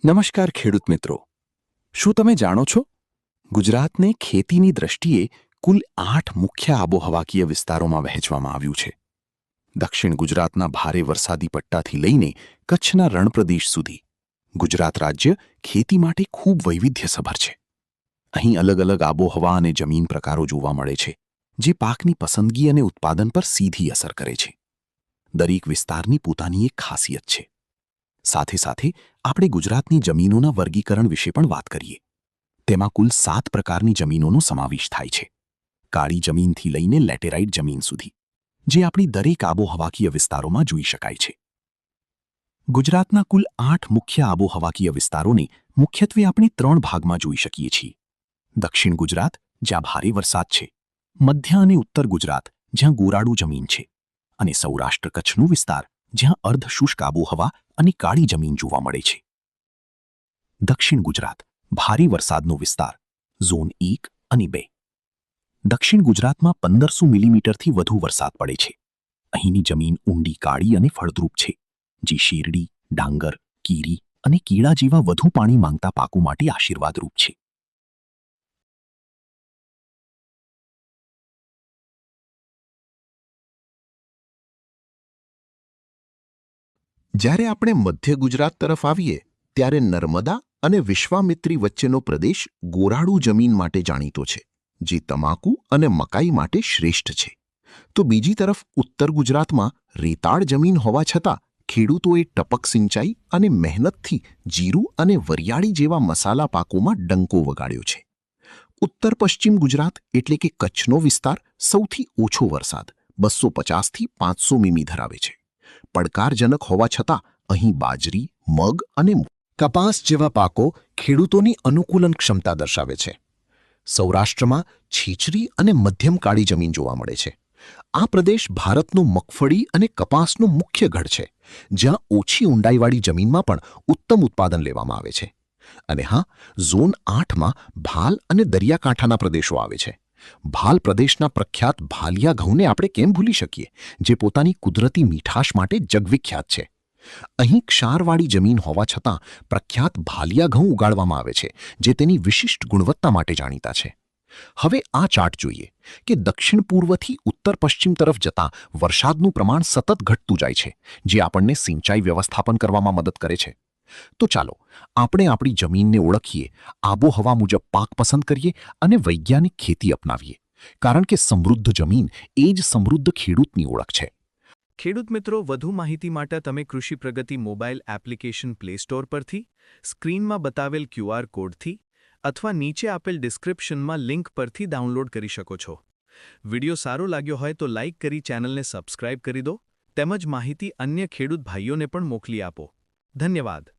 નમસ્કાર ખેડૂત મિત્રો, શું તમે જાણો છો ગુજરાતને ખેતીની દ્રષ્ટિએ કુલ 8 મુખ્ય આબોહવાકીય વિસ્તારોમાં વહેંચવામાં આવ્યું છે. દક્ષિણ ગુજરાતના ભારે વરસાદી પટ્ટાથી લઈને કચ્છના રણપ્રદેશ સુધી ગુજરાત રાજ્ય ખેતી માટે ખૂબ વૈવિધ્યસભર છે. અહીં અલગ અલગ આબોહવા અને જમીન પ્રકારો જોવા મળે છે, જે પાકની પસંદગી અને ઉત્પાદન પર સીધી અસર કરે છે. દરેક વિસ્તારની પોતાની એક ખાસિયત છે. સાથે સાથે આપણે ગુજરાતની જમીનોના વર્ગીકરણ વિશે પણ વાત કરીએ. તેમાં કુલ 7 પ્રકારની જમીનોનો સમાવેશ થાય છે, કાળી જમીનથી લઈને લેટેરાઇટ જમીન સુધી, જે આપણી દરેક આબોહવાકીય વિસ્તારોમાં જોઈ શકાય છે. ગુજરાતના કુલ 8 મુખ્ય આબોહવાકીય વિસ્તારોને મુખ્યત્વે આપણે 3 ભાગમાં જોઈ શકીએ છીએ. દક્ષિણ ગુજરાત, જ્યાં ભારે વરસાદ છે, મધ્ય અને ઉત્તર ગુજરાત, જ્યાં ગોરાડું જમીન છે, અને સૌરાષ્ટ્ર કચ્છનો વિસ્તાર, જ્યાં અર્ધશુષ્ક આબોહવા અને કાળી જમીન જોવા મળે છે. દક્ષિણ ગુજરાત ભારે વરસાદનો વિસ્તાર, ઝોન 1 અને 2. દક્ષિણ ગુજરાતમાં 1500 મિલીમીટરથી વધુ વરસાદ પડે છે. અહીંની જમીન ઊંડી કાળી અને ફળદ્રુપ છે, જે શેરડી, ડાંગર, કીરી અને કેળા જેવા વધુ પાણી માંગતા પાકો માટે આશીર્વાદરૂપ છે. જ્યારે આપણે મધ્ય ગુજરાત તરફ આવીએ ત્યારે નર્મદા અને વિશ્વામિત્રી વચ્ચેનો પ્રદેશ ગોરાડું જમીન માટે જાણીતો છે, જે તમાકુ અને મકાઈ માટે શ્રેષ્ઠ છે. તો બીજી તરફ ઉત્તર ગુજરાતમાં રેતાળ જમીન હોવા છતાં ખેડૂતોએ ટપક સિંચાઈ અને મહેનતથી જીરું અને વરિયાળી જેવા મસાલા પાકોમાં ડંકો વગાડ્યો છે. ઉત્તર પશ્ચિમ ગુજરાત એટલે કે કચ્છનો વિસ્તાર સૌથી ઓછો વરસાદ 250થી 500 મીમી ધરાવે છે. પડકારજનક હોવા છતાં અહીં બાજરી, મગ અને કપાસ જેવા પાકો ખેડૂતોની અનુકૂલન ક્ષમતા દર્શાવે છે. સૌરાષ્ટ્રમાં છીછરી અને મધ્યમ કાળી જમીન જોવા મળે છે. આ પ્રદેશ ભારતનું મગફળી અને કપાસનું મુખ્ય ગઢ છે, જ્યાં ઓછી ઊંડાઈવાળી જમીનમાં પણ ઉત્તમ ઉત્પાદન લેવામાં આવે છે. અને હા, ઝોન 8માં ભાલ અને દરિયાકાંઠાના પ્રદેશો આવે છે. ભાલ પ્રદેશના પ્રખ્યાત ભાલિયા ઘઉંને આપણે કેમ ભૂલી શકીએ, જે પોતાની કુદરતી મીઠાશ માટે જગવિખ્યાત છે. અહીં ક્ષારવાળી જમીન હોવા છતાં પ્રખ્યાત ભાલિયા ઘઉં ઉગાડવામાં આવે છે, જે તેની વિશિષ્ટ ગુણવત્તા માટે જાણીતા છે. હવે આ ચાર્ટ જોઈએ કે દક્ષિણ પૂર્વથી ઉત્તર પશ્ચિમ તરફ જતાં વરસાદનું પ્રમાણ સતત ઘટતું જાય છે, જે આપણને સિંચાઈ વ્યવસ્થાપન કરવામાં મદદ કરે છે. તો ચાલો આપણે આપણી જમીનને ઓળખીએ, આબોહવા મુજબ પાક પસંદ કરીએ અને વૈજ્ઞાનિક ખેતી અપનાવીએ, કારણ કે સમૃદ્ધ જમીન એ જ સમૃદ્ધ ખેડૂતની ઓળખ છે. ખેડૂત મિત્રો, વધુ માહિતી માટે તમે કૃષિ પ્રગતિ મોબાઈલ એપ્લિકેશન પ્લે સ્ટોર પરથી, સ્ક્રીનમાં બતાવેલ QR કોડથી અથવા નીચે આપેલ ડિસ્ક્રિપ્શનમાં લિંક પરથી ડાઉનલોડ કરી શકો છો. વિડિયો સારો લાગ્યો હોય તો લાઇક કરી ચેનલને સબસ્ક્રાઇબ કરી દો, તેમજ માહિતી અન્ય ખેડૂત ભાઈઓને પણ મોકલી આપો. ધન્યવાદ.